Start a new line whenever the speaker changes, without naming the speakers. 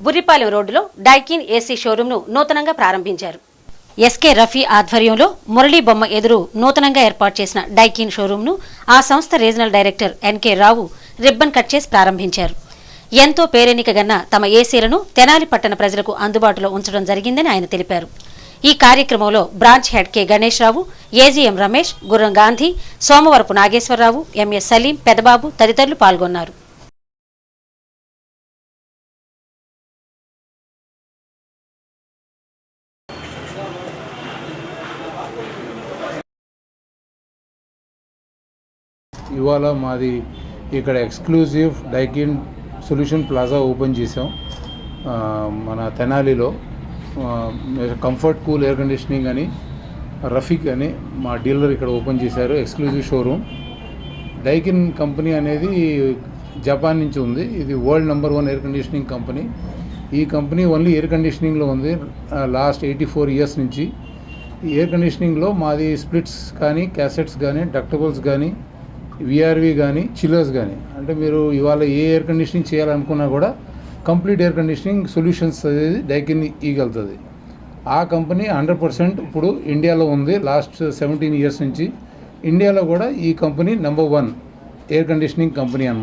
బుర్రిపాలెం రోడ్డులో Daikin AC షోరూంను నూతనంగా ప్రారంభించారు. ఎస్కే రఫీ ఆధ్వర్యంలో మురళీ బొమ్మ ఎదురు నూతనంగా ఏర్పాటు చేసిన డైకిన్ షోరూంను ఆ సంస్థ రీజనల్ డైరెక్టర్ ఎన్కే రావు రిబ్బన్ కట్ చేసి ప్రారంభించారు. ఎంతో పేరెన్నికగన్న తమ ఏసీలను తెనాలి పట్టణ ప్రజలకు అందుబాటులో ఉంచడం జరిగిందని ఆయన తెలిపారు. ఈ కార్యక్రమంలో బ్రాంచ్ హెడ్ కె గణేష్ రావు, ఏజీఎం రమేష్, గుర్రం గాంధీ, సోమవరపు నాగేశ్వరరావు, ఎంఎస్ సలీం, పెదబాబు తదితరులు పాల్గొన్నారు.
ఇవాళ మాది ఇక్కడ exclusive Daikin solution plaza open చేసాం. మన తెనాలిలో కంఫర్ట్ కూల్ ఎయిర్ కండిషనింగ్ అని రఫీక్ అని మా డీలర్ ఇక్కడ ఓపెన్ చేశారు. Exclusive showroom. డైకిన్ కంపెనీ అనేది జపాన్ నుంచి ఉంది. ఇది world number 1 air conditioning company. ఈ కంపెనీ ఓన్లీ ఎయిర్ కండిషనింగ్లో ఉంది లాస్ట్ 84 ఇయర్స్ నుంచి. ఈ ఎయిర్ కండిషనింగ్లో మాది స్ప్లిట్స్ కానీ, క్యాసెట్స్ కానీ, డక్టబుల్స్ కానీ, విఆర్వి కానీ, చిల్లర్స్ కానీ, అంటే మీరు ఇవాళ ఏ ఎయిర్ కండిషనింగ్ చేయాలనుకున్నా కూడా కంప్లీట్ ఎయిర్ కండిషనింగ్ సొల్యూషన్స్ అనేది డైకిన్ ఇవ్వగలుగుతుంది. ఆ కంపెనీ 100% ఇప్పుడు ఇండియాలో ఉంది. లాస్ట్ 17 ఇయర్స్ నుంచి ఇండియాలో కూడా ఈ company number 1 air conditioning company అన్నమాట.